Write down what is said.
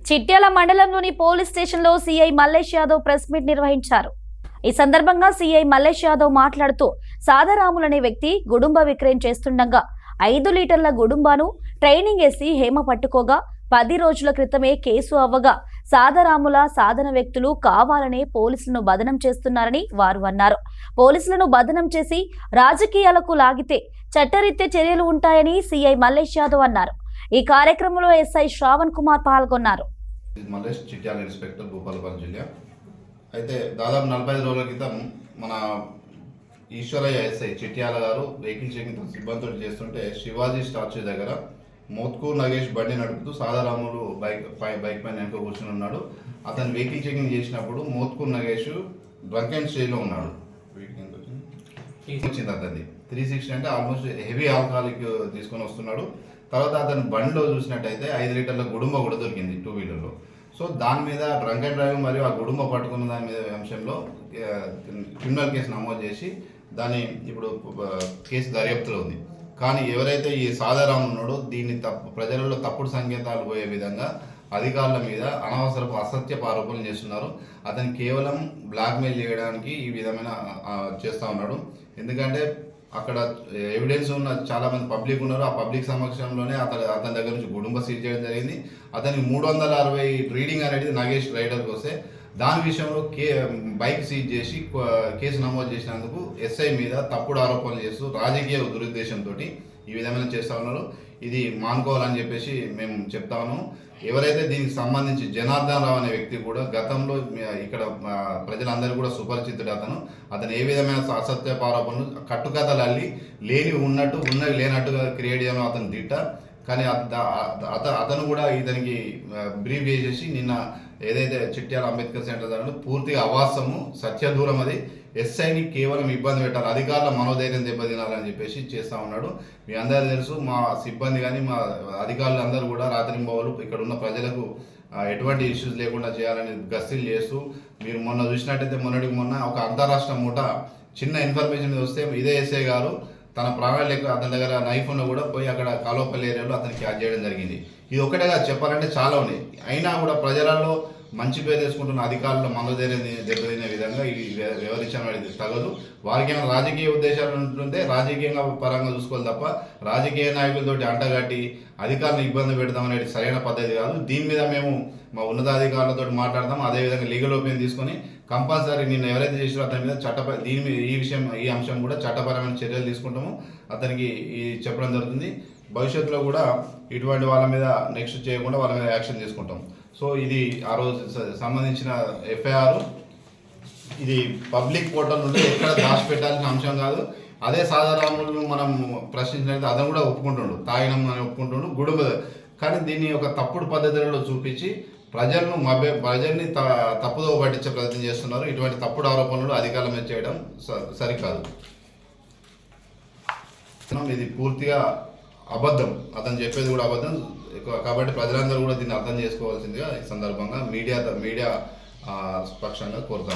చిట్యాల మండలంలోని పోలీస్ స్టేషన్లో CI Mallesh Yadav press meet నిర్వహించారు. ఈ సందర్భంగా సీఐ మల్లేష్ యాదవ్ మాట్లాడుతూ సాదారాములనే వ్యక్తి గుడుంబ విక్రయం చేస్తుండగా 5 లీటర్ల గుడుంబాను ట్రైనింగ్ వేసి హేమ పట్టుకోగా 10 రోజుల క్రితమే కేసు అవ్వగా సాదారాముల సాధన వ్యక్తులు కావాలనే పోలీసులను బదనం చేస్తున్నారని వారు అన్నారు. పోలీసులను బదనం చేసి రాజకీయాలకు లాగితే చట్టరీత్యా చర్యలు ఉంటాయని సీఐ మల్లేష్ యాదవ్ అన్నారు. ఈ కార్యక్రమంలో ఎస్ఐ శ్రావణ్ కుమార్ పాల్గొన్నారు. మల్లేష్ చిట్యాల ఇన్స్పెక్టర్ భూపాలపల్లి జిల్లా. అయితే దాదాపు 45 రోజుల క్రితం మన ఈశ్వరయ్య ఎస్ఐ చిట్యాల గారు వెహికల్ చెకింగ్ సిబ్బందితో చేస్తుంటే శివాజీ స్టాచ్యూ దగ్గర మోత్కూర్ నగేష్ బండి నడుపుతూ సాదారాములు బైక్ పైన వెనుక కూర్చుని ఉన్నాడు. అతను వెహికల్ చెకింగ్ చేసినప్పుడు మోత్కూర్ నగేష్ డ్రంక్ అండ్ స్టేజ్లో ఉన్నాడు. వచ్చింది అతన్ని 360 అంటే ఆల్మోస్ట్ హెవీ ఆల్కహాలిక్ తీసుకొని వస్తున్నాడు. తర్వాత అతను బండిలో చూసినట్టయితే 5 లీటర్ల గుడుంబ కూడా దొరికింది 2 వీలర్లో. సో దాని మీద డ్రంక్ అండ్ డ్రైవ్ మరియు ఆ గుడుంబ పట్టుకున్న దాని మీద అంశంలో క్రిమినల్ కేసు నమోదు చేసి దాన్ని ఇప్పుడు కేసు దర్యాప్తులో ఉంది. కానీ ఎవరైతే ఈ సాదారాము ఉన్నాడో దీన్ని ప్రజలలో తప్పుడు సంకేతాలు పోయే విధంగా అధికారుల మీద అనవసరపు అసత్యపు ఆరోపణలు చేస్తున్నారు. అతను కేవలం బ్లాక్మెయిల్ చేయడానికి ఈ విధమైన చేస్తూ ఉన్నాడు. ఎందుకంటే అక్కడ ఎవిడెన్స్ ఉన్న చాలా మంది పబ్లిక్ ఉన్నారు. ఆ పబ్లిక్ సమక్షంలోనే అతని దగ్గర నుంచి గుడుంబ సీజ్ చేయడం జరిగింది. అతనికి 360 రీడింగ్ అనేది నగేష్ రైడర్కి వస్తే దాని విషయంలో బైక్ సీజ్ చేసి కేసు నమోదు చేసినందుకు ఎస్ఐ మీద తప్పుడు ఆరోపణలు చేస్తూ రాజకీయ దురుద్దేశంతో ఈ విధమైన చేస్తూ ఉన్నారు. ఇది మానుకోవాలని చెప్పేసి మేము చెప్తా ఉన్నాము. ఎవరైతే దీనికి సంబంధించి జనార్దన్ రావు అనే వ్యక్తి కూడా గతంలో ఇక్కడ ప్రజలందరూ కూడా సుపరిచితుడు. అతను ఏ విధమైన అసత్యపు ఆరోపణలు కట్టుకథలు అల్లి లేని ఉన్నట్టు ఉన్నవి లేనట్టుగా క్రియేట్ చేయడం అతను దిట్ట. కానీ అతను కూడా ఇతనికి బ్రీఫ్ చేసేసి నిన్న ఏదైతే చిట్యాల అంబేద్కర్ సెంటర్ దగ్గర పూర్తిగా అవాస్తవము, సత్యదూరం, అది ఎస్ఐని కేవలం ఇబ్బంది పెట్టాలి, అధికారుల మనోధైర్యం దెబ్బతినాలని చెప్పేసి చేస్తూ ఉన్నాడు. మీ అందరూ తెలుసు, మా సిబ్బంది కానీ మా అధికారులు అందరూ కూడా రాత్రింబవలు ఇక్కడ ఉన్న ప్రజలకు ఎటువంటి ఇష్యూస్ లేకుండా చేయాలని గస్తీలు చేస్తూ, మీరు మొన్న చూసినట్టయితే మొన్న ఒక అంతరాష్ట్ర మూట చిన్న ఇన్ఫర్మేషన్ వస్తే ఇదే ఎస్ఐ గారు తన ప్రాణాలు లెక్క అతని దగ్గర నైఫ్ ఉన్న కూడా పోయి అక్కడ కాలోపల్లి ఏరియాలో అతనికి క్యాచ్ చేయడం జరిగింది. ఇది ఒకటేగా చెప్పాలంటే చాలా ఉన్నాయి. అయినా కూడా ప్రజలలో మంచి పేరు తెచ్చుకుంటున్న అధికారుల మనోధైర్యం దెబ్బతినే విధంగా ఇది వివరించడం అనేది తగదు. వారికి ఏమైనా రాజకీయ ఉద్దేశాలు ఉంటుంటే రాజకీయంగా పరంగా చూసుకోవాలి తప్ప రాజకీయ నాయకులతోటి అంటగట్టి అధికారులను ఇబ్బంది పెడతామనేది సరైన పద్ధతి కాదు. దీని మీద మేము మా ఉన్నతాధికారులతో మాట్లాడదాం. అదేవిధంగా లీగల్ ఒపీనియన్ తీసుకొని కంపల్సరీ నిన్న ఎవరైతే చేసారో అతని మీద ఈ అంశం కూడా చట్టపరమైన చర్యలు తీసుకుంటాము. అతనికి చెప్పడం జరుగుతుంది. భవిష్యత్తులో కూడా ఇటువంటి వాళ్ళ మీద నెక్స్ట్ చేయకుండా వాళ్ళ మీద యాక్షన్ తీసుకుంటాం. సో ఇది ఆ రోజు సంబంధించిన ఎఫ్ఐఆర్. ఇది పబ్లిక్ పోర్టల్ నుండి ఎక్కడ దాచిపెట్టాల్సిన అంశం కాదు. అదే సాధారణులను మనం ప్రశ్నించినట్లయితే అతను కూడా ఒప్పుకుంటుండు, తాగినం అని ఒప్పుకుంటుండు గుడుంబ. కానీ దీన్ని ఒక తప్పుడు పద్ధతులలో చూపించి ప్రజల్ని తప్పుదో పట్టించే ప్రయత్నం చేస్తున్నారు. ఇటువంటి తప్పుడు ఆరోపణలు అధికారుల మీద చేయడం సరికాదు. ఇది పూర్తిగా అబద్ధం, అతను చెప్పేది కూడా అబద్ధం. కాబట్టి ప్రజలందరూ కూడా దీన్ని అర్థం చేసుకోవాల్సిందిగా ఈ సందర్భంగా మీడియా పక్షంగా కోరుతాం.